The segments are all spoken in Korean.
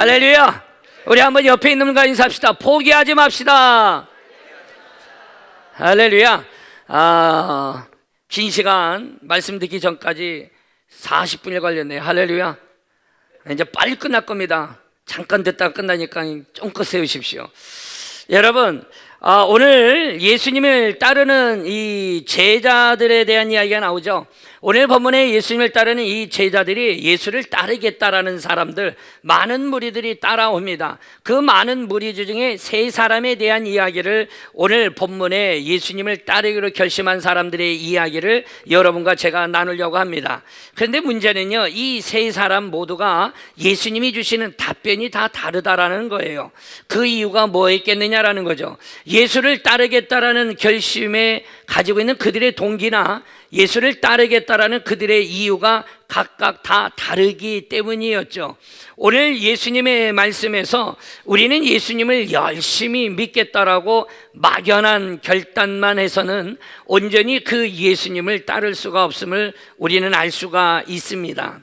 할렐루야. 우리 한번 옆에 있는 분과 인사합시다. 포기하지 맙시다. 할렐루야. 긴 시간 말씀 듣기 전까지 40분이 걸렸네요. 할렐루야. 이제 빨리 끝날 겁니다. 잠깐 듣다가 끝나니까 쫑긋 세우십시오. 여러분, 오늘 예수님을 따르는 이 제자들에 대한 이야기가 나오죠. 오늘 본문에 예수님을 따르는 이 제자들이 예수를 따르겠다라는 사람들, 많은 무리들이 따라옵니다. 그 많은 무리들 중에 세 사람에 대한 이야기를 오늘 본문에 예수님을 따르기로 결심한 사람들의 이야기를 여러분과 제가 나누려고 합니다. 그런데 문제는요, 이 세 사람 모두가 예수님이 주시는 답변이 다 다르다라는 거예요. 그 이유가 뭐였겠느냐라는 거죠. 예수를 따르겠다라는 결심에 가지고 있는 그들의 동기나 예수를 따르겠다라는 그들의 이유가 각각 다 다르기 때문이었죠. 오늘 예수님의 말씀에서 우리는 예수님을 열심히 믿겠다라고 막연한 결단만 해서는 온전히 그 예수님을 따를 수가 없음을 우리는 알 수가 있습니다.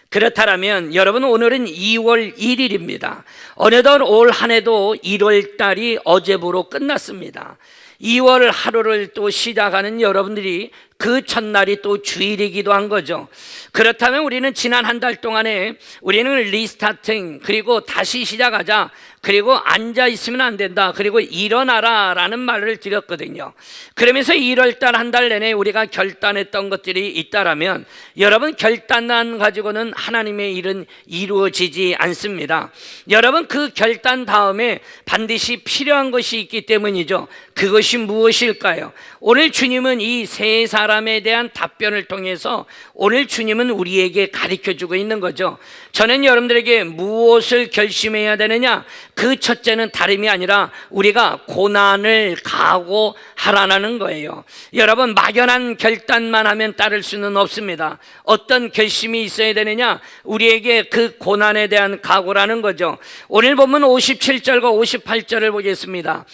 그렇다면 여러분, 오늘은 2월 1일입니다. 어느덧 올 한 해도 1월 달이 어제부로 끝났습니다. 2월 하루를 또 시작하는 여러분들이 그 첫날이 또 주일이기도 한 거죠. 그렇다면 우리는 지난 한 달 동안에 우리는 리스타팅, 그리고 다시 시작하자, 그리고 앉아 있으면 안 된다, 그리고 일어나라 라는 말을 드렸거든요. 그러면서 1월 달 한 달 내내 우리가 결단했던 것들이 있다라면 여러분, 결단만 가지고는 하나님의 일은 이루어지지 않습니다. 여러분, 그 결단 다음에 반드시 필요한 것이 있기 때문이죠. 그것이 무엇일까요? 오늘 주님은 이 세 사람에 대한 답변을 통해서 오늘 주님은 우리에게 가르쳐주고 있는 거죠. 저는 여러분들에게 무엇을 결심해야 되느냐, 그 첫째는 다름이 아니라 우리가 고난을 각오하라는 거예요. 여러분, 막연한 결단만 하면 따를 수는 없습니다. 어떤 결심이 있어야 되느냐, 우리에게 그 고난에 대한 각오라는 거죠. 오늘 보면 57절과 58절을 보겠습니다.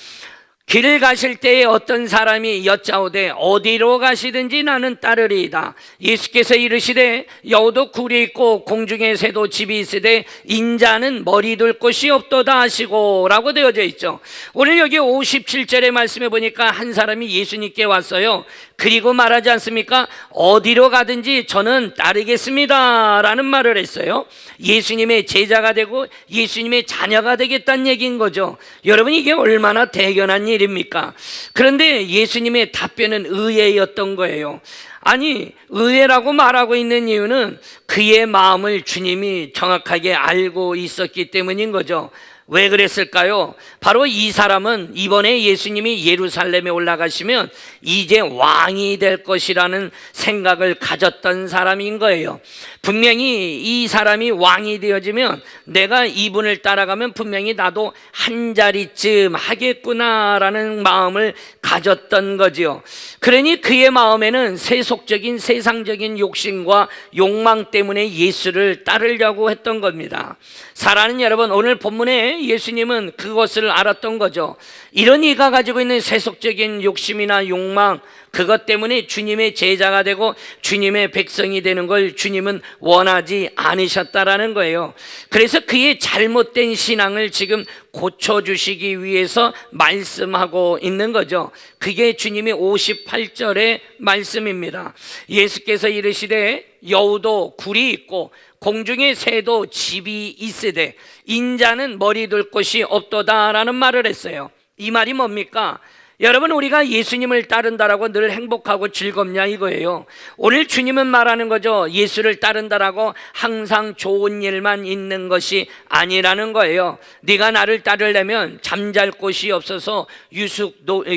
길을 가실 때에 어떤 사람이 여짜오되 어디로 가시든지 나는 따르리이다. 예수께서 이르시되 여우도 굴이 있고 공중에 새도 집이 있으되 인자는 머리 둘 곳이 없도다 하시고 라고 되어져 있죠. 오늘 여기 57절의 말씀에 보니까 한 사람이 예수님께 왔어요. 그리고 말하지 않습니까? 어디로 가든지 저는 따르겠습니다 라는 말을 했어요. 예수님의 제자가 되고 예수님의 자녀가 되겠다는 얘기인 거죠. 여러분, 이게 얼마나 대견한 일입니까? 그런데 예수님의 답변은 의외였던 거예요. 아니, 의외라고 말하고 있는 이유는 그의 마음을 주님이 정확하게 알고 있었기 때문인 거죠. 왜 그랬을까요? 바로 이 사람은 이번에 예수님이 예루살렘에 올라가시면 이제 왕이 될 것이라는 생각을 가졌던 사람인 거예요. 분명히 이 사람이 왕이 되어지면 내가 이분을 따라가면 분명히 나도 한 자리쯤 하겠구나라는 마음을 가졌던 거지요. 그러니 그의 마음에는 세속적인 세상적인 욕심과 욕망 때문에 예수를 따르려고 했던 겁니다. 사랑하는 여러분, 오늘 본문에 예수님은 그것을 알았던 거죠. 이런 이가 가지고 있는 세속적인 욕심이나 욕망, 그것 때문에 주님의 제자가 되고 주님의 백성이 되는 걸 주님은 원하지 않으셨다라는 거예요. 그래서 그의 잘못된 신앙을 지금 고쳐주시기 위해서 말씀하고 있는 거죠. 그게 주님의 58절의 말씀입니다. 예수께서 이르시되 여우도 굴이 있고 공중에 새도 집이 있으되 인자는 머리 둘 곳이 없도다라는 말을 했어요. 이 말이 뭡니까? 여러분, 우리가 예수님을 따른다라고 늘 행복하고 즐겁냐 이거예요. 오늘 주님은 말하는 거죠. 예수를 따른다라고 항상 좋은 일만 있는 것이 아니라는 거예요. 네가 나를 따르려면 잠잘 곳이 없어서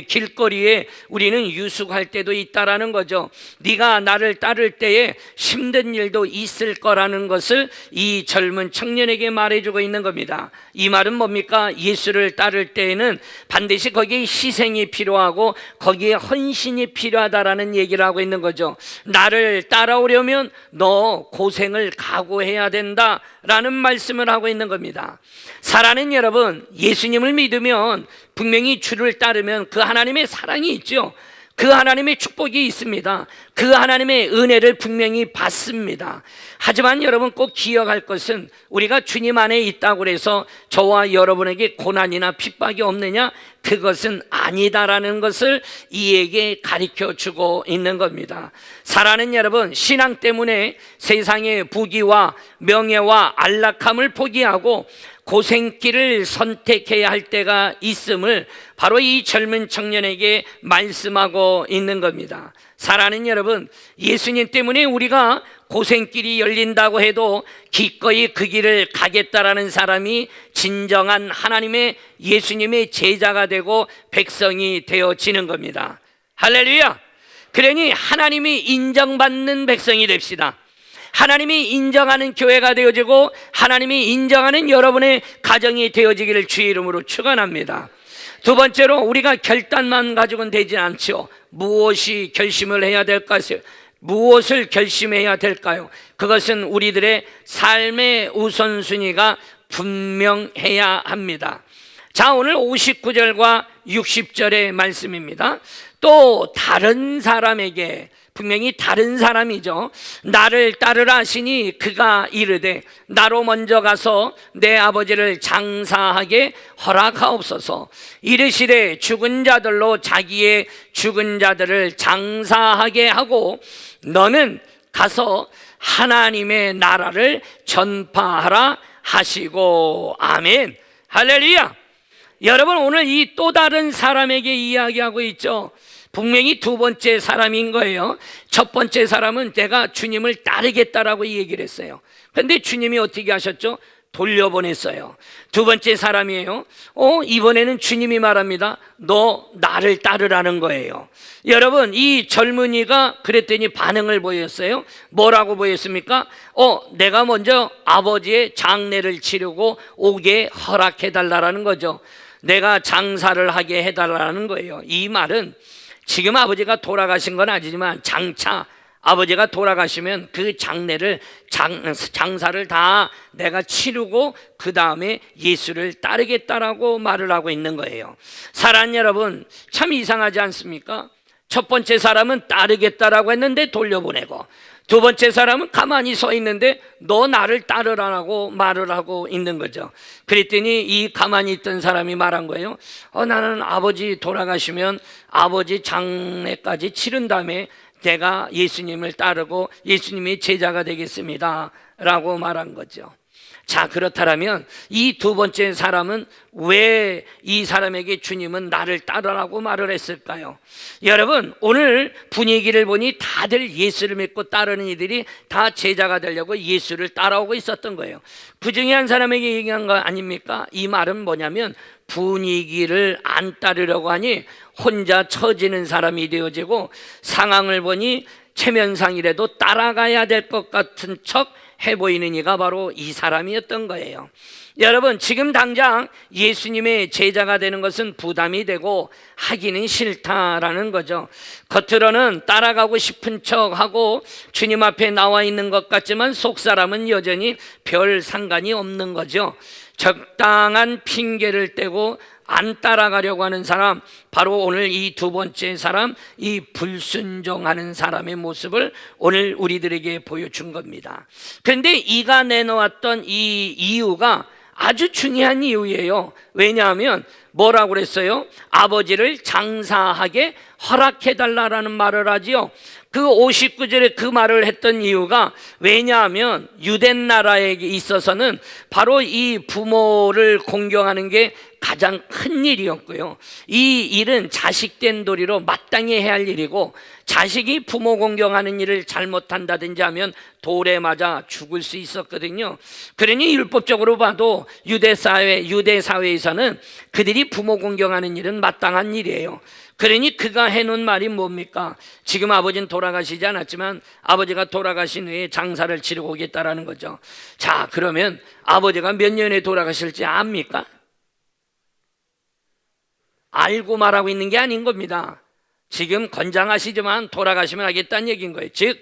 길거리에 우리는 유숙할 때도 있다라는 거죠. 네가 나를 따를 때에 힘든 일도 있을 거라는 것을 이 젊은 청년에게 말해주고 있는 겁니다. 이 말은 뭡니까? 예수를 따를 때에는 반드시 거기에 희생이 필요하고 거기에 헌신이 필요하다라는 얘기를 하고 있는 거죠. 나를 따라오려면 너 고생을 각오해야 된다라는 말씀을 하고 있는 겁니다. 사랑하는 여러분, 예수님을 믿으면 분명히 주를 따르면 그 하나님의 사랑이 있죠. 그 하나님의 축복이 있습니다. 그 하나님의 은혜를 분명히 받습니다. 하지만 여러분 꼭 기억할 것은 우리가 주님 안에 있다고 해서 저와 여러분에게 고난이나 핍박이 없느냐? 그것은 아니다라는 것을 이에게 가르쳐 주고 있는 겁니다. 사랑하는 여러분, 신앙 때문에 세상의 부귀와 명예와 안락함을 포기하고 고생길을 선택해야 할 때가 있음을 바로 이 젊은 청년에게 말씀하고 있는 겁니다. 사랑하는 여러분, 예수님 때문에 우리가 고생길이 열린다고 해도 기꺼이 그 길을 가겠다라는 사람이 진정한 하나님의 예수님의 제자가 되고 백성이 되어지는 겁니다. 할렐루야! 그러니 하나님이 인정받는 백성이 됩시다. 하나님이 인정하는 교회가 되어지고 하나님이 인정하는 여러분의 가정이 되어지기를 주의 이름으로 축원합니다. 두 번째로 우리가 결단만 가지고는 되지 않죠. 무엇이 결심을 해야 될까요? 무엇을 결심해야 될까요? 그것은 우리들의 삶의 우선순위가 분명해야 합니다. 자, 오늘 59절과 60절의 말씀입니다. 또 다른 사람에게, 분명히 다른 사람이죠, 나를 따르라 하시니 그가 이르되 나로 먼저 가서 내 아버지를 장사하게 허락하옵소서. 이르시되 죽은 자들로 자기의 죽은 자들을 장사하게 하고 너는 가서 하나님의 나라를 전파하라 하시고. 아멘. 할렐루야. 여러분, 오늘 이 또 다른 사람에게 이야기하고 있죠. 분명히 두 번째 사람인 거예요. 첫 번째 사람은 내가 주님을 따르겠다라고 얘기를 했어요. 그런데 주님이 어떻게 하셨죠? 돌려보냈어요. 두 번째 사람이에요. 이번에는 주님이 말합니다. 너 나를 따르라는 거예요. 여러분, 이 젊은이가 그랬더니 반응을 보였어요. 뭐라고 보였습니까? 내가 먼저 아버지의 장례를 치르고 오게 허락해달라는 거죠. 내가 장사를 하게 해달라는 거예요. 이 말은 지금 아버지가 돌아가신 건 아니지만 장차 아버지가 돌아가시면 그 장례를 장사를 다 내가 치르고 그 다음에 예수를 따르겠다라고 말을 하고 있는 거예요. 사랑하는 여러분, 참 이상하지 않습니까? 첫 번째 사람은 따르겠다라고 했는데 돌려보내고, 두 번째 사람은 가만히 서 있는데 너 나를 따르라고 말을 하고 있는 거죠. 그랬더니 이 가만히 있던 사람이 말한 거예요. 나는 아버지 돌아가시면 아버지 장례까지 치른 다음에 내가 예수님을 따르고 예수님의 제자가 되겠습니다 라고 말한 거죠. 자, 그렇다면 이 두 번째 사람은 왜 이 사람에게 주님은 나를 따르라고 말을 했을까요? 여러분, 오늘 분위기를 보니 다들 예수를 믿고 따르는 이들이 다 제자가 되려고 예수를 따라오고 있었던 거예요. 그 중에 한 사람에게 얘기한 거 아닙니까? 이 말은 뭐냐면 분위기를 안 따르려고 하니 혼자 처지는 사람이 되어지고 상황을 보니 체면상이라도 따라가야 될 것 같은 척 해보이는 이가 바로 이 사람이었던 거예요. 여러분, 지금 당장 예수님의 제자가 되는 것은 부담이 되고 하기는 싫다라는 거죠. 겉으로는 따라가고 싶은 척하고 주님 앞에 나와 있는 것 같지만 속사람은 여전히 별 상관이 없는 거죠. 적당한 핑계를 대고 안 따라가려고 하는 사람, 바로 오늘 이 두 번째 사람, 이 불순종하는 사람의 모습을 오늘 우리들에게 보여준 겁니다. 그런데 이가 내놓았던 이 이유가 아주 중요한 이유예요. 왜냐하면 뭐라고 그랬어요? 아버지를 장사하게 허락해달라는 말을 하지요. 그 59절에 그 말을 했던 이유가, 왜냐하면 유대 나라에 있어서는 바로 이 부모를 공경하는 게 가장 큰 일이었고요. 이 일은 자식된 도리로 마땅히 해야 할 일이고, 자식이 부모 공경하는 일을 잘못한다든지 하면 돌에 맞아 죽을 수 있었거든요. 그러니 율법적으로 봐도 유대 사회에서는 그들이 부모 공경하는 일은 마땅한 일이에요. 그러니 그가 해놓은 말이 뭡니까? 지금 아버지는 돌아가시지 않았지만 아버지가 돌아가신 후에 장사를 치르고 오겠다라는 거죠. 자, 그러면 아버지가 몇 년에 돌아가실지 압니까? 알고 말하고 있는 게 아닌 겁니다. 지금 건장하시지만 돌아가시면 하겠다는 얘기인 거예요. 즉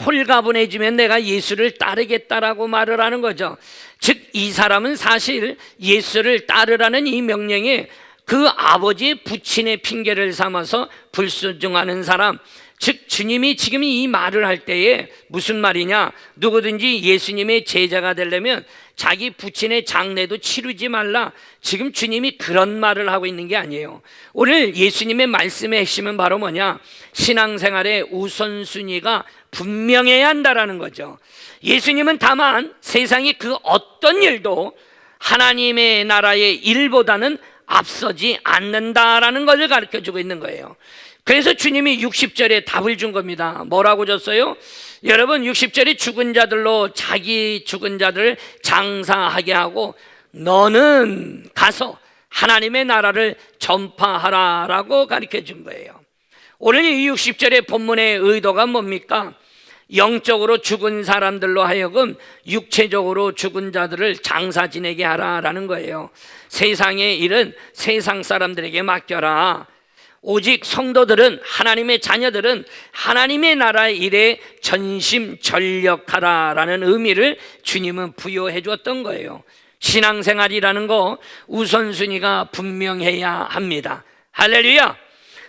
홀가분해지면 내가 예수를 따르겠다라고 말을 하는 거죠. 즉 이 사람은 사실 예수를 따르라는 이 명령에 그 아버지의 부친의 핑계를 삼아서 불순종하는 사람, 즉 주님이 지금 이 말을 할 때에 무슨 말이냐, 누구든지 예수님의 제자가 되려면 자기 부친의 장례도 치르지 말라. 지금 주님이 그런 말을 하고 있는 게 아니에요. 오늘 예수님의 말씀의 핵심은 바로 뭐냐, 신앙생활의 우선순위가 분명해야 한다라는 거죠. 예수님은 다만 세상의 그 어떤 일도 하나님의 나라의 일보다는 앞서지 않는다라는 것을 가르쳐주고 있는 거예요. 그래서 주님이 60절에 답을 준 겁니다. 뭐라고 줬어요? 여러분, 60절에 죽은 자들로 자기 죽은 자들을 장사하게 하고 너는 가서 하나님의 나라를 전파하라라고 가르쳐 준 거예요. 오늘 이 60절의 본문의 의도가 뭡니까? 영적으로 죽은 사람들로 하여금 육체적으로 죽은 자들을 장사 지내게 하라라는 거예요. 세상의 일은 세상 사람들에게 맡겨라. 오직 성도들은, 하나님의 자녀들은 하나님의 나라의 일에 전심전력하라라는 의미를 주님은 부여해 주었던 거예요. 신앙생활이라는 거 우선순위가 분명해야 합니다. 할렐루야.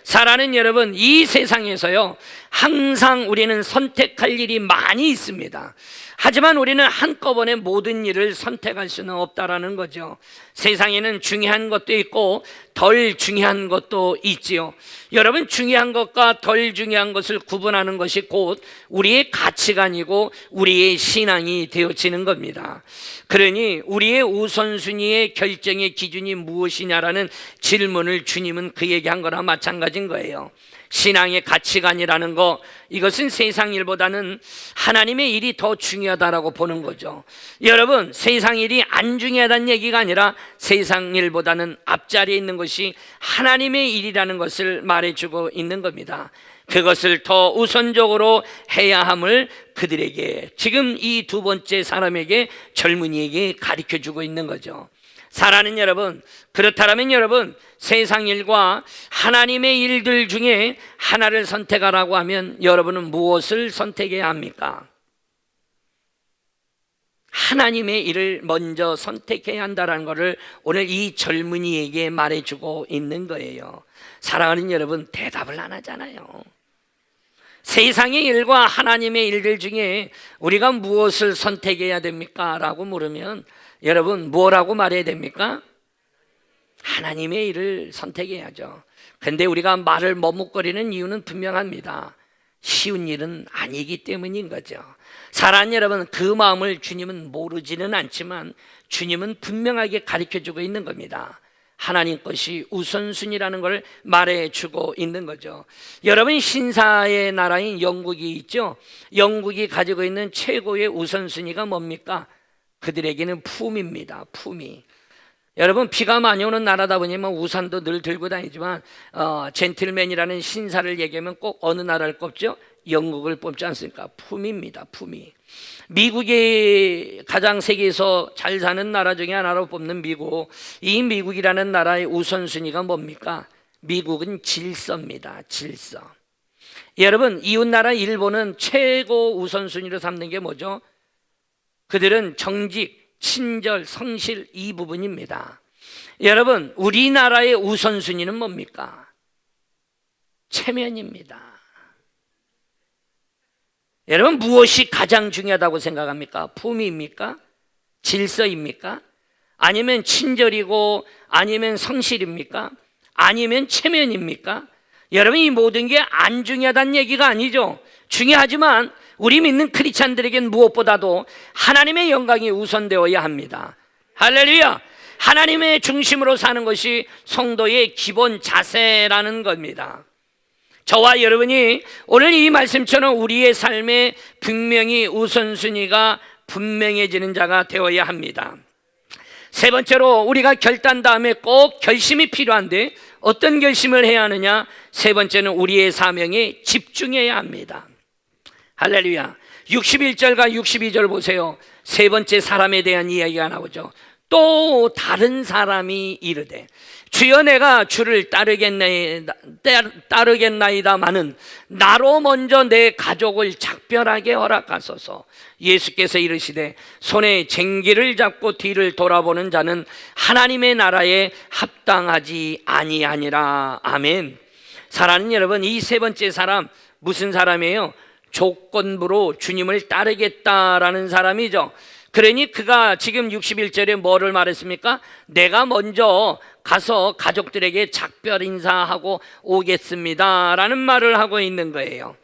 사랑하는 여러분, 이 세상에서요 항상 우리는 선택할 일이 많이 있습니다. 하지만 우리는 한꺼번에 모든 일을 선택할 수는 없다라는 거죠. 세상에는 중요한 것도 있고 덜 중요한 것도 있지요. 여러분, 중요한 것과 덜 중요한 것을 구분하는 것이 곧 우리의 가치관이고 우리의 신앙이 되어지는 겁니다. 그러니 우리의 우선순위의 결정의 기준이 무엇이냐라는 질문을 주님은 그에게 한 거나 마찬가지인 거예요. 신앙의 가치관이라는 거, 이것은 세상 일보다는 하나님의 일이 더 중요하다라고 보는 거죠. 여러분, 세상 일이 안 중요하다는 얘기가 아니라 세상 일보다는 앞자리에 있는 것이 하나님의 일이라는 것을 말해주고 있는 겁니다. 그것을 더 우선적으로 해야 함을 그들에게, 지금 이 두 번째 사람에게, 젊은이에게 가르쳐주고 있는 거죠. 사랑하는 여러분, 그렇다면 여러분, 세상 일과 하나님의 일들 중에 하나를 선택하라고 하면 여러분은 무엇을 선택해야 합니까? 하나님의 일을 먼저 선택해야 한다는 것을 오늘 이 젊은이에게 말해주고 있는 거예요. 사랑하는 여러분, 대답을 안 하잖아요. 세상의 일과 하나님의 일들 중에 우리가 무엇을 선택해야 됩니까? 라고 물으면 여러분, 뭐라고 말해야 됩니까? 하나님의 일을 선택해야죠. 근데 우리가 말을 머뭇거리는 이유는 분명합니다. 쉬운 일은 아니기 때문인 거죠. 사랑하는 여러분, 그 마음을 주님은 모르지는 않지만 주님은 분명하게 가르쳐주고 있는 겁니다. 하나님 것이 우선순위라는 걸 말해주고 있는 거죠. 여러분, 신사의 나라인 영국이 있죠. 영국이 가지고 있는 최고의 우선순위가 뭡니까? 그들에게는 품입니다. 품이. 여러분, 비가 많이 오는 나라다 보니 우산도 늘 들고 다니지만 젠틀맨이라는 신사를 얘기하면 꼭 어느 나라를 꼽죠? 영국을 뽑지 않습니까? 품입니다. 품이. 미국이 가장 세계에서 잘 사는 나라 중에 하나로 뽑는 미국. 이 미국이라는 나라의 우선순위가 뭡니까? 미국은 질서입니다. 질서. 여러분, 이웃나라 일본은 최고 우선순위로 삼는 게 뭐죠? 그들은 정직, 친절, 성실, 이 부분입니다. 여러분, 우리나라의 우선순위는 뭡니까? 체면입니다. 여러분, 무엇이 가장 중요하다고 생각합니까? 품위입니까? 질서입니까? 아니면 친절이고, 아니면 성실입니까? 아니면 체면입니까? 여러분, 이 모든 게 안 중요하다는 얘기가 아니죠. 중요하지만 우리 믿는 크리스찬들에겐 무엇보다도 하나님의 영광이 우선되어야 합니다. 할렐루야! 하나님의 중심으로 사는 것이 성도의 기본 자세라는 겁니다. 저와 여러분이 오늘 이 말씀처럼 우리의 삶에 분명히 우선순위가 분명해지는 자가 되어야 합니다. 세 번째로, 우리가 결단 다음에 꼭 결심이 필요한데 어떤 결심을 해야 하느냐? 세 번째는 우리의 사명에 집중해야 합니다. 할렐루야. 61절과 62절 보세요. 세 번째 사람에 대한 이야기가 나오죠. 또 다른 사람이 이르되 주여 내가 주를 따르겠나이다마는 나로 먼저 내 가족을 작별하게 허락하소서. 예수께서 이르시되 손에 쟁기를 잡고 뒤를 돌아보는 자는 하나님의 나라에 합당하지 아니하니라. 아멘. 사랑하는 여러분, 이 세 번째 사람 무슨 사람이에요? 조건부로 주님을 따르겠다라는 사람이죠. 그러니 그가 지금 61절에 뭐를 말했습니까? 내가 먼저 가서 가족들에게 작별 인사하고 오겠습니다 라는 말을 하고 있는 거예요.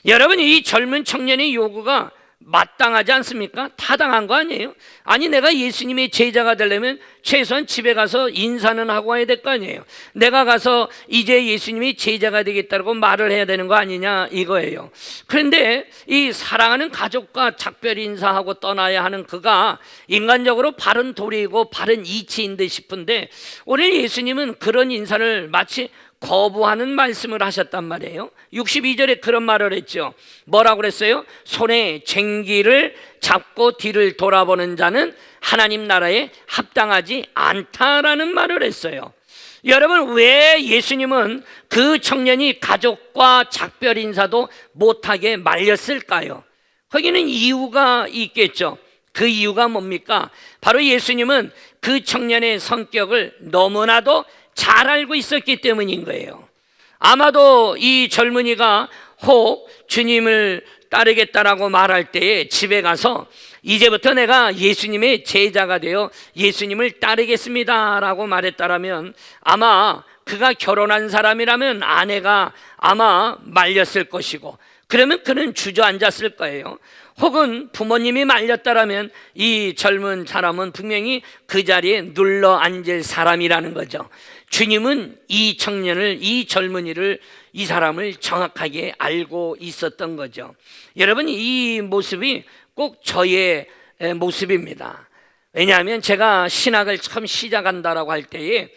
여러분, 이 젊은 청년의 요구가 마땅하지 않습니까? 타당한 거 아니에요? 아니, 내가 예수님의 제자가 되려면 최소한 집에 가서 인사는 하고 와야 될 거 아니에요? 내가 가서 이제 예수님이 제자가 되겠다고 말을 해야 되는 거 아니냐 이거예요. 그런데 이 사랑하는 가족과 작별 인사하고 떠나야 하는 그가 인간적으로 바른 도리이고 바른 이치인 듯 싶은데 오늘 예수님은 그런 인사를 마치 거부하는 말씀을 하셨단 말이에요. 62절에 그런 말을 했죠. 뭐라고 그랬어요? 손에 쟁기를 잡고 뒤를 돌아보는 자는 하나님 나라에 합당하지 않다라는 말을 했어요. 여러분, 왜 예수님은 그 청년이 가족과 작별 인사도 못하게 말렸을까요? 거기는 이유가 있겠죠. 그 이유가 뭡니까? 바로 예수님은 그 청년의 성격을 너무나도 잘 알고 있었기 때문인 거예요. 아마도 이 젊은이가 혹 주님을 따르겠다라고 말할 때에 집에 가서 이제부터 내가 예수님의 제자가 되어 예수님을 따르겠습니다 라고 말했다라면 아마 그가 결혼한 사람이라면 아내가 아마 말렸을 것이고 그러면 그는 주저앉았을 거예요. 혹은 부모님이 말렸다라면 이 젊은 사람은 분명히 그 자리에 눌러 앉을 사람이라는 거죠. 주님은 이 청년을, 이 젊은이를, 이 사람을 정확하게 알고 있었던 거죠. 여러분, 이 모습이 꼭 저의 모습입니다. 왜냐하면 제가 신학을 처음 시작한다라고 할 때에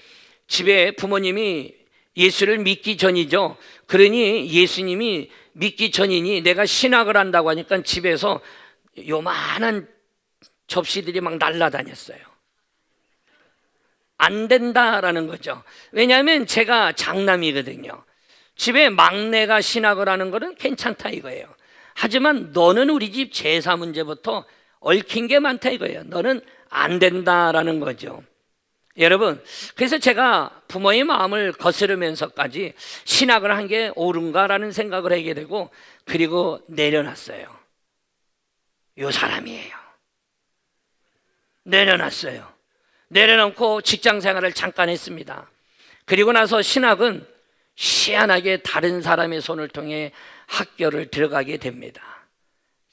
집에 부모님이 예수를 믿기 전이죠. 그러니 예수님이 믿기 전이니 내가 신학을 한다고 하니까 집에서 요만한 접시들이 막 날아다녔어요. 안 된다라는 거죠. 왜냐하면 제가 장남이거든요. 집에 막내가 신학을 하는 거는 괜찮다 이거예요. 하지만 너는 우리 집 제사 문제부터 얽힌 게 많다 이거예요. 너는 안 된다라는 거죠. 여러분, 그래서 제가 부모의 마음을 거스르면서까지 신학을 한 게 옳은가라는 생각을 하게 되고 그리고 내려놨어요. 요 사람이에요. 내려놨어요. 내려놓고 직장 생활을 잠깐 했습니다. 그리고 나서 신학은 희한하게 다른 사람의 손을 통해 학교를 들어가게 됩니다.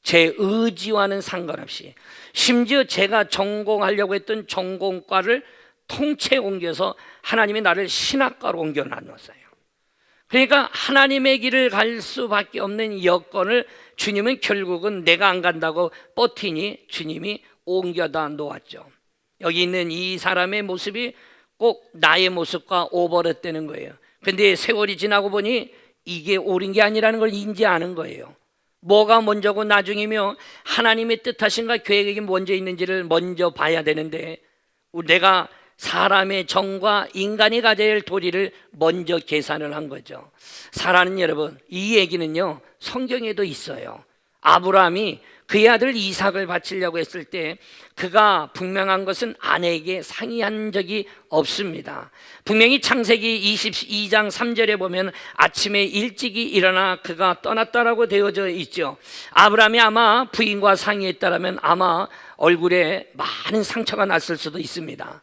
제 의지와는 상관없이 심지어 제가 전공하려고 했던 전공과를 통째 옮겨서 하나님이 나를 신학과로 옮겨 놨어요. 그러니까 하나님의 길을 갈 수밖에 없는 여건을 주님은 결국은 내가 안 간다고 버티니 주님이 옮겨다 놓았죠. 여기 있는 이 사람의 모습이 꼭 나의 모습과 오버랩되는 거예요. 근데 세월이 지나고 보니 이게 옳은 게 아니라는 걸 인지하는 거예요. 뭐가 먼저고 나중이며 하나님의 뜻하신가 계획이 먼저 있는지를 먼저 봐야 되는데 내가 사람의 정과 인간이 가져야 할 도리를 먼저 계산을 한 거죠. 사랑하는 여러분, 이 얘기는요 성경에도 있어요. 아브라함이 그의 아들 이삭을 바치려고 했을 때 그가 분명한 것은 아내에게 상의한 적이 없습니다. 분명히 창세기 22장 3절에 보면 아침에 일찍이 일어나 그가 떠났다라고 되어져 있죠. 아브라함이 아마 부인과 상의했다라면 아마 얼굴에 많은 상처가 났을 수도 있습니다.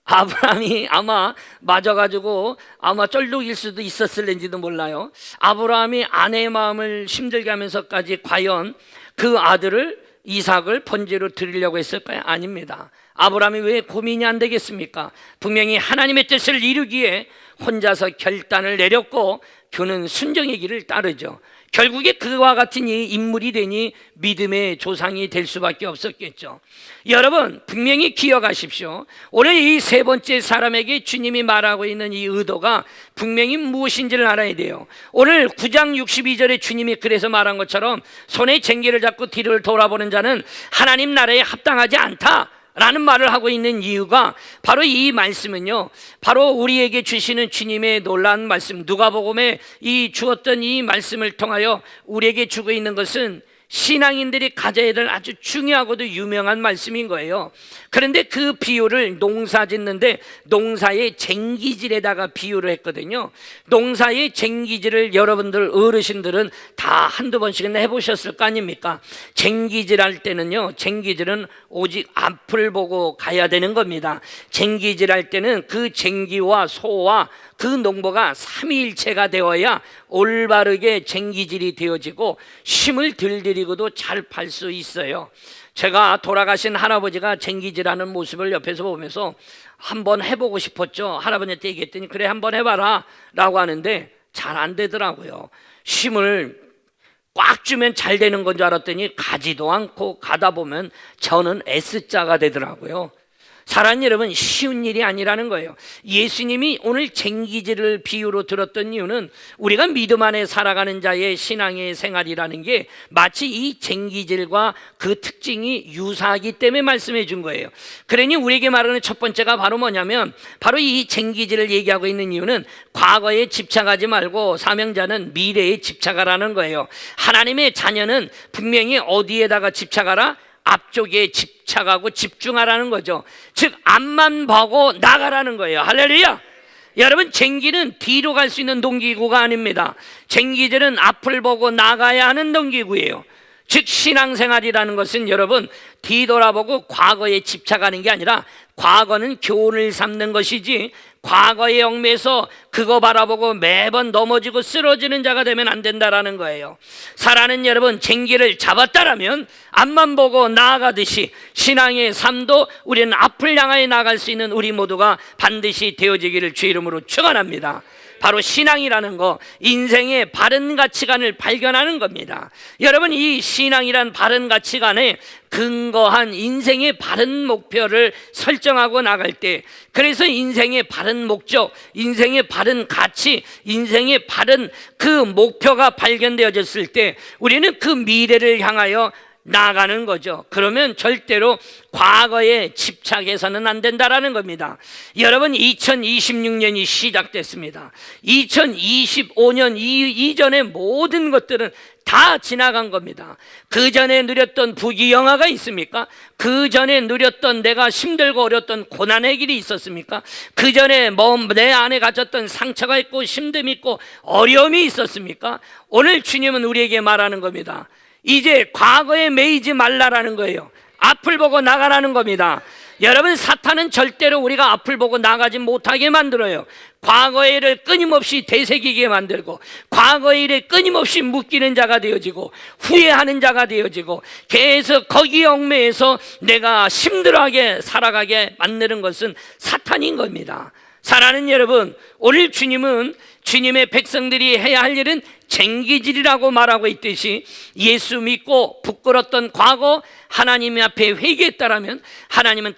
아브라함이 아마 맞아가지고 아마 쩔룩일 수도 있었을는지도 몰라요. 아브라함이 아내의 마음을 힘들게 하면서까지 과연 그 아들을 이삭을 번제로 드리려고 했을까요? 아닙니다. 아브라함이 왜 고민이 안 되겠습니까? 분명히 하나님의 뜻을 이루기에 혼자서 결단을 내렸고 그는 순종의 길을 따르죠. 결국에 그와 같은 이 인물이 되니 믿음의 조상이 될 수밖에 없었겠죠. 여러분, 분명히 기억하십시오. 오늘 이 세 번째 사람에게 주님이 말하고 있는 이 의도가 분명히 무엇인지를 알아야 돼요. 오늘 9장 62절에 주님이 그래서 말한 것처럼 손에 쟁기를 잡고 뒤를 돌아보는 자는 하나님 나라에 합당하지 않다 라는 말을 하고 있는 이유가 바로 이 말씀은요, 바로 우리에게 주시는 주님의 놀라운 말씀, 누가복음에 이 주었던 이 말씀을 통하여 우리에게 주고 있는 것은 신앙인들이 가져야 될 아주 중요하고도 유명한 말씀인 거예요. 그런데 그 비유를 농사 짓는데 농사의 쟁기질에다가 비유를 했거든요. 농사의 쟁기질을 여러분들 어르신들은 다 한두 번씩은 해보셨을 거 아닙니까? 쟁기질 할 때는요, 쟁기질은 오직 앞을 보고 가야 되는 겁니다. 쟁기질 할 때는 그 쟁기와 소와 그 농부가 삼위일체가 되어야 올바르게 쟁기질이 되어지고 힘을 덜 들이고도 잘 팔 수 있어요. 제가 돌아가신 할아버지가 쟁기질하는 모습을 옆에서 보면서 한번 해보고 싶었죠. 할아버지한테 얘기했더니 그래 한번 해봐라 라고 하는데 잘 안 되더라고요. 힘을 꽉 주면 잘 되는 건 줄 알았더니 가지도 않고 가다 보면 저는 S자가 되더라고요. 사랑하는 여러분, 쉬운 일이 아니라는 거예요. 예수님이 오늘 쟁기질을 비유로 들었던 이유는 우리가 믿음 안에 살아가는 자의 신앙의 생활이라는 게 마치 이 쟁기질과 그 특징이 유사하기 때문에 말씀해 준 거예요. 그러니 우리에게 말하는 첫 번째가 바로 뭐냐면, 바로 이 쟁기질을 얘기하고 있는 이유는 과거에 집착하지 말고 사명자는 미래에 집착하라는 거예요. 하나님의 자녀는 분명히 어디에다가 집착하라? 앞쪽에 집착하고 집중하라는 거죠. 즉 앞만 보고 나가라는 거예요. 할렐루야. 여러분, 쟁기는 뒤로 갈 수 있는 동기구가 아닙니다. 쟁기질은 앞을 보고 나가야 하는 동기구예요. 즉 신앙생활이라는 것은 여러분 뒤돌아보고 과거에 집착하는 게 아니라 과거는 교훈을 삼는 것이지 과거의 얽매여서 그거 바라보고 매번 넘어지고 쓰러지는 자가 되면 안 된다라는 거예요. 사랑하는 여러분, 쟁기를 잡았다라면 앞만 보고 나아가듯이 신앙의 삶도 우리는 앞을 향하여 나갈 수 있는 우리 모두가 반드시 되어지기를 주 이름으로 축원합니다. 바로 신앙이라는 거, 인생의 바른 가치관을 발견하는 겁니다. 여러분, 이 신앙이란 바른 가치관에 근거한 인생의 바른 목표를 설정하고 나갈 때, 그래서 인생의 바른 목적, 인생의 바른 가치, 인생의 바른 그 목표가 발견되어졌을 때 우리는 그 미래를 향하여 나아가는 거죠. 그러면 절대로 과거에 집착해서는 안 된다라는 겁니다. 여러분, 2026년이 시작됐습니다. 2025년 이전의 모든 것들은 다 지나간 겁니다. 그 전에 누렸던 부귀영화가 있습니까? 그 전에 누렸던 내가 힘들고 어렸던 고난의 길이 있었습니까? 그 전에 내 안에 가졌던 상처가 있고 힘듦이 있고 어려움이 있었습니까? 오늘 주님은 우리에게 말하는 겁니다. 이제 과거에 매이지 말라라는 거예요. 앞을 보고 나가라는 겁니다. 여러분, 사탄은 절대로 우리가 앞을 보고 나가지 못하게 만들어요. 과거의 일을 끊임없이 되새기게 만들고 과거의 일에 끊임없이 묶이는 자가 되어지고 후회하는 자가 되어지고 계속 거기에 얽매여서 내가 힘들어하게 살아가게 만드는 것은 사탄인 겁니다. 사랑하는 여러분, 오늘 주님은 주님의 백성들이 해야 할 일은 쟁기질이라고 말하고 있듯이 예수 믿고 부끄럽던 과거 하나님 앞에 회개했다라면 하나님은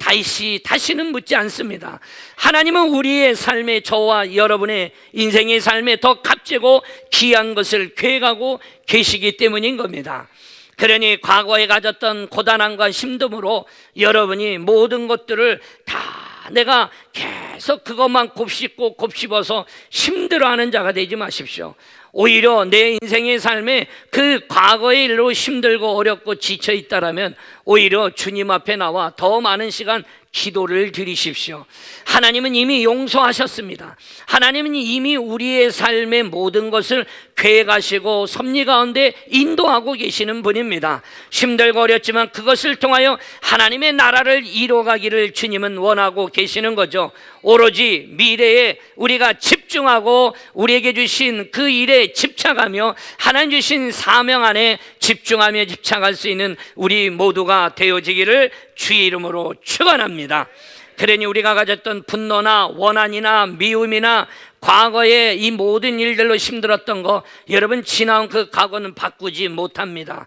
다시는 묻지 않습니다. 하나님은 우리의 삶에, 저와 여러분의 인생의 삶에 더 값지고 귀한 것을 계획하고 계시기 때문인 겁니다. 그러니 과거에 가졌던 고단함과 힘듦으로 여러분이 모든 것들을 다 내가 계속 그것만 곱씹고 곱씹어서 힘들어하는 자가 되지 마십시오. 오히려 내 인생의 삶에 그 과거의 일로 힘들고 어렵고 지쳐 있다라면 오히려 주님 앞에 나와 더 많은 시간 기도를 드리십시오. 하나님은 이미 용서하셨습니다. 하나님은 이미 우리의 삶의 모든 것을 계획하시고 섭리 가운데 인도하고 계시는 분입니다. 힘들고 어렵지만 그것을 통하여 하나님의 나라를 이루어가기를 주님은 원하고 계시는 거죠. 오로지 미래에 우리가 집중하고 우리에게 주신 그 일에 집착하며 하나님 주신 사명 안에 집중하며 집착할 수 있는 우리 모두가 되어지기를 주의 이름으로 축원합니다. 그러니 우리가 가졌던 분노나 원한이나 미움이나 과거에 이 모든 일들로 힘들었던 거, 여러분 지나온 그 과거는 바꾸지 못합니다.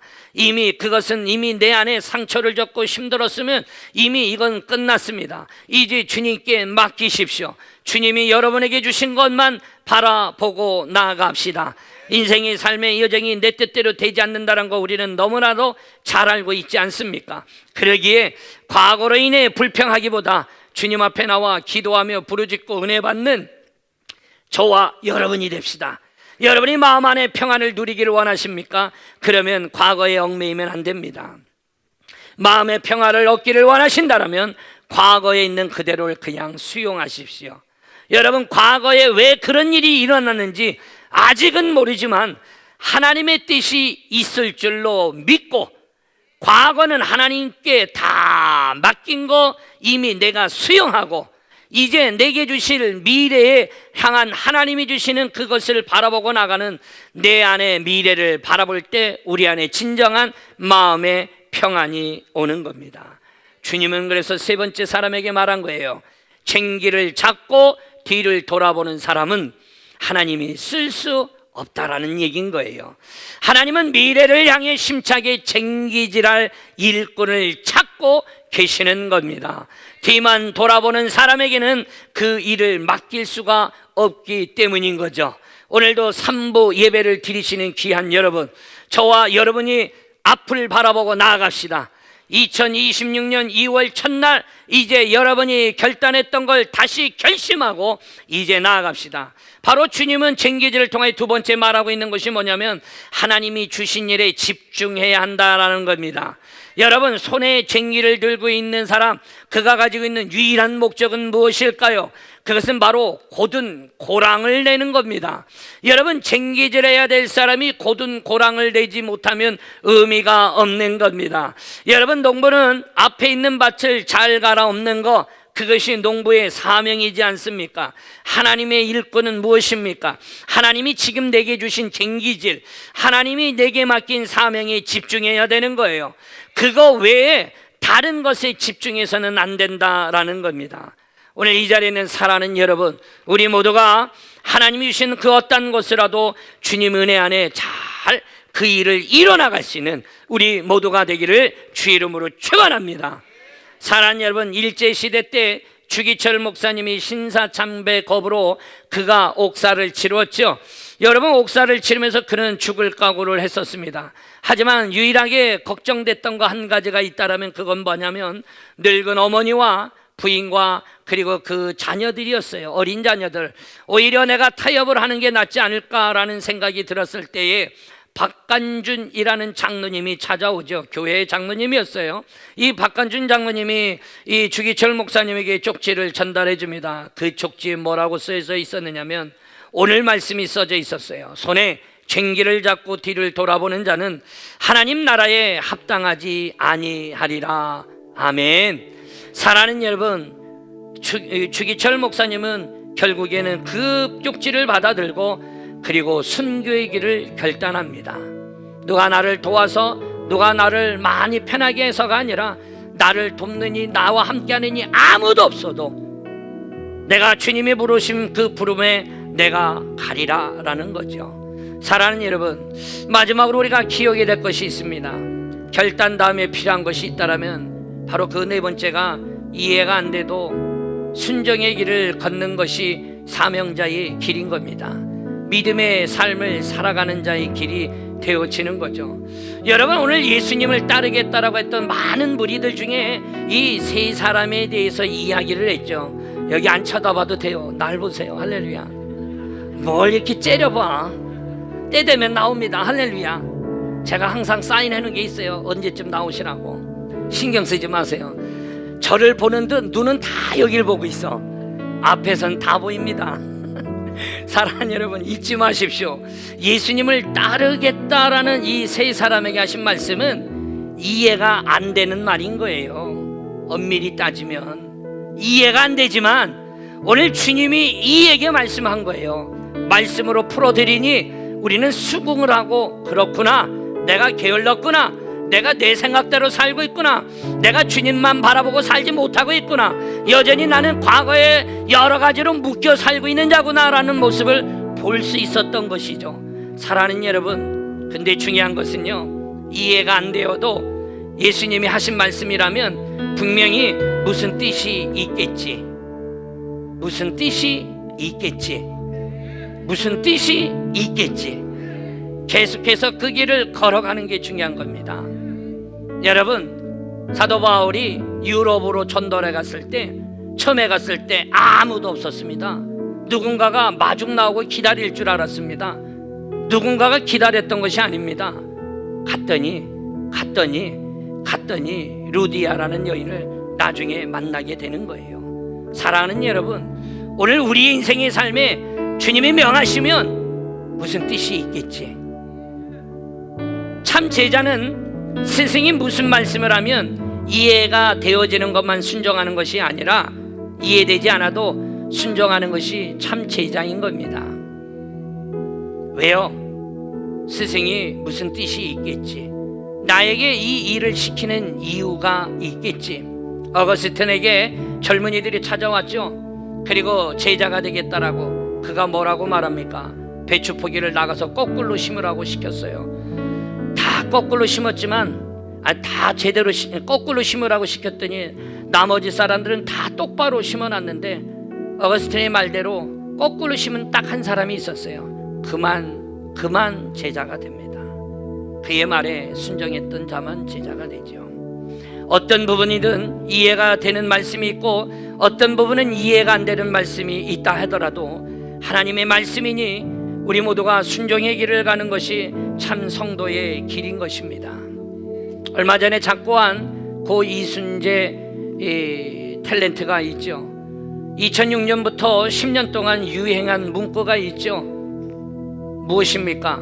그것은 이미 내 안에 상처를 줬고 힘들었으면 이미 이건 끝났습니다. 이제 주님께 맡기십시오. 주님이 여러분에게 주신 것만 바라보고 나아갑시다. 인생의 삶의 여정이 내 뜻대로 되지 않는다는 거 우리는 너무나도 잘 알고 있지 않습니까? 그러기에 과거로 인해 불평하기보다 주님 앞에 나와 기도하며 부르짖고 은혜 받는 저와 여러분이 됩시다. 여러분이 마음 안에 평안을 누리기를 원하십니까? 그러면 과거에 얽매이면 안 됩니다. 마음의 평화를 얻기를 원하신다면 과거에 있는 그대로를 그냥 수용하십시오. 여러분, 과거에 왜 그런 일이 일어났는지 아직은 모르지만 하나님의 뜻이 있을 줄로 믿고, 과거는 하나님께 다 맡긴 거 이미 내가 수용하고 이제 내게 주실 미래에 향한 하나님이 주시는 그것을 바라보고 나가는 내 안의 미래를 바라볼 때 우리 안에 진정한 마음의 평안이 오는 겁니다. 주님은 그래서 세 번째 사람에게 말한 거예요. 쟁기를 잡고 뒤를 돌아보는 사람은 하나님이 쓸 수 없다라는 얘기인 거예요. 하나님은 미래를 향해 심차게 쟁기질할 일꾼을 찾고 계시는 겁니다. 뒤만 돌아보는 사람에게는 그 일을 맡길 수가 없기 때문인 거죠. 오늘도 삼부 예배를 드리시는 귀한 여러분, 저와 여러분이 앞을 바라보고 나아갑시다. 2026년 2월 첫날 이제 여러분이 결단했던 걸 다시 결심하고 이제 나아갑시다. 바로 주님은 쟁기질을 통해 두 번째 말하고 있는 것이 뭐냐면 하나님이 주신 일에 집중해야 한다라는 겁니다. 여러분, 손에 쟁기를 들고 있는 사람, 그가 가지고 있는 유일한 목적은 무엇일까요? 그것은 바로 곧은 고랑을 내는 겁니다. 여러분, 쟁기질해야 될 사람이 곧은 고랑을 내지 못하면 의미가 없는 겁니다. 여러분, 농부는 앞에 있는 밭을 잘 갈아엎는 거, 그것이 농부의 사명이지 않습니까? 하나님의 일꾼은 무엇입니까? 하나님이 지금 내게 주신 쟁기질, 하나님이 내게 맡긴 사명에 집중해야 되는 거예요. 그거 외에 다른 것에 집중해서는 안 된다라는 겁니다. 오늘 이 자리에 있는 사랑하는 여러분, 우리 모두가 하나님이 주신 그 어떤 것이라도 주님 은혜 안에 잘 그 일을 이뤄나갈 수 있는 우리 모두가 되기를 주 이름으로 축원합니다. 사랑하는 여러분, 일제시대 때 주기철 목사님이 신사참배 겁으로 그가 옥사를 치루었죠. 여러분, 옥사를 치르면서 그는 죽을 각오를 했었습니다. 하지만 유일하게 걱정됐던 거 한 가지가 있다라면 그건 뭐냐면 늙은 어머니와 부인과 그리고 그 자녀들이었어요. 어린 자녀들. 오히려 내가 타협을 하는 게 낫지 않을까라는 생각이 들었을 때에 박간준이라는 장로님이 찾아오죠. 교회의 장로님이었어요. 이 박간준 장로님이 이 주기철 목사님에게 쪽지를 전달해 줍니다. 그 쪽지에 뭐라고 쓰여져 있었느냐면 오늘 말씀이 써져 있었어요. 손에 쟁기를 잡고 뒤를 돌아보는 자는 하나님 나라에 합당하지 아니하리라. 아멘. 사랑하는 여러분, 주기철 목사님은 결국에는 그 쪽지를 받아들고 그리고 순교의 길을 결단합니다. 누가 나를 도와서, 누가 나를 많이 편하게 해서가 아니라 나를 돕느니, 나와 함께하느니 아무도 없어도 내가 주님이 부르신 그 부름에 내가 가리라 라는 거죠. 사랑하는 여러분, 마지막으로 우리가 기억해야 될 것이 있습니다. 결단 다음에 필요한 것이 있다면 바로 그 네 번째가 이해가 안 돼도 순종의 길을 걷는 것이 사명자의 길인 겁니다. 믿음의 삶을 살아가는 자의 길이 되어지는 거죠. 여러분, 오늘 예수님을 따르겠다라고 했던 많은 무리들 중에 이 세 사람에 대해서 이야기를 했죠. 여기 안 쳐다봐도 돼요. 날 보세요. 할렐루야. 뭘 이렇게 째려봐. 때 되면 나옵니다. 할렐루야. 제가 항상 사인해 놓은 게 있어요. 언제쯤 나오시라고. 신경 쓰지 마세요. 저를 보는 듯 눈은 다 여길 보고 있어. 앞에선 다 보입니다. 사랑하는 여러분, 잊지 마십시오. 예수님을 따르겠다라는 이 세 사람에게 하신 말씀은 이해가 안 되는 말인 거예요. 엄밀히 따지면 이해가 안 되지만 오늘 주님이 이에게 말씀한 거예요. 말씀으로 풀어드리니 우리는 수긍을 하고, 그렇구나, 내가 게을렀구나, 내가 내 생각대로 살고 있구나, 내가 주님만 바라보고 살지 못하고 있구나, 여전히 나는 과거에 여러 가지로 묶여 살고 있는 자구나 라는 모습을 볼 수 있었던 것이죠. 사랑하는 여러분, 근데 중요한 것은요, 이해가 안 되어도 예수님이 하신 말씀이라면 분명히 무슨 뜻이 있겠지. 무슨 뜻이 있겠지. 무슨 뜻이 있겠지. 계속해서 그 길을 걸어가는 게 중요한 겁니다. 여러분, 사도 바울이 유럽으로 전도를 갔을 때, 처음에 갔을 때 아무도 없었습니다. 누군가가 마중 나오고 기다릴 줄 알았습니다. 누군가가 기다렸던 것이 아닙니다. 갔더니 루디아라는 여인을 나중에 만나게 되는 거예요. 사랑하는 여러분, 오늘 우리 인생의 삶에 주님이 명하시면 무슨 뜻이 있겠지. 참 제자는 스승이 무슨 말씀을 하면 이해가 되어지는 것만 순종하는 것이 아니라 이해되지 않아도 순종하는 것이 참 제자인 겁니다. 왜요? 스승이 무슨 뜻이 있겠지. 나에게 이 일을 시키는 이유가 있겠지. 어거스틴에게 젊은이들이 찾아왔죠. 그리고 제자가 되겠다라고. 그가 뭐라고 말합니까? 배추 포기를 나가서 거꾸로 심으라고 시켰어요. 다 거꾸로 심었지만 다 제대로 거꾸로 심으라고 시켰더니 나머지 사람들은 다 똑바로 심어놨는데 어거스틴의 말대로 거꾸로 심은 딱 한 사람이 있었어요. 그만 제자가 됩니다. 그의 말에 순종했던 자만 제자가 되죠. 어떤 부분이든 이해가 되는 말씀이 있고 어떤 부분은 이해가 안 되는 말씀이 있다 하더라도 하나님의 말씀이니 우리 모두가 순종의 길을 가는 것이 참 성도의 길인 것입니다. 얼마 전에 작고한 고 이순재 탤런트가 있죠. 2006년부터 10년 동안 유행한 문구가 있죠. 무엇입니까?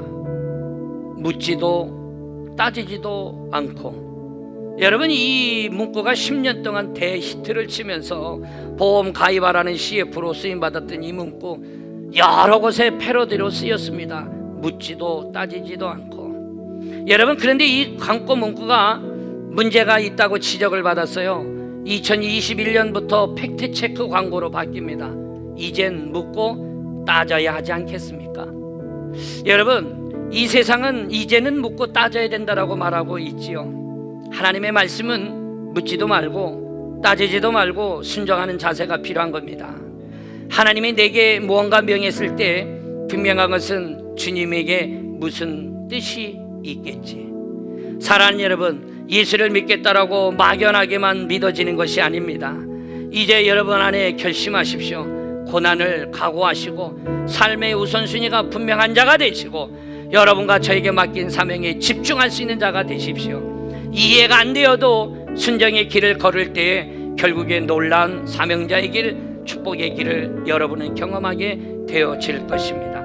묻지도 따지지도 않고. 여러분, 이 문구가 10년 동안 대히트를 치면서 보험 가입하라는 CF로 쓰임받았던 이 문구, 여러 곳에 패러디로 쓰였습니다. 묻지도 따지지도 않고. 여러분, 그런데 이 광고 문구가 문제가 있다고 지적을 받았어요. 2021년부터 팩트체크 광고로 바뀝니다. 이젠 묻고 따져야 하지 않겠습니까? 여러분, 이 세상은 이제는 묻고 따져야 된다라고 말하고 있지요. 하나님의 말씀은 묻지도 말고 따지지도 말고 순종하는 자세가 필요한 겁니다. 하나님이 내게 무언가 명했을 때 분명한 것은 주님에게 무슨 뜻이 있겠지. 사랑하는 여러분, 예수를 믿겠다라고 막연하게만 믿어지는 것이 아닙니다. 이제 여러분 안에 결심하십시오. 고난을 각오하시고 삶의 우선순위가 분명한 자가 되시고 여러분과 저에게 맡긴 사명에 집중할 수 있는 자가 되십시오. 이해가 안 되어도 순종의 길을 걸을 때에 결국에 놀라운 사명자의 길, 축복의 길을 여러분은 경험하게 되어질 것입니다.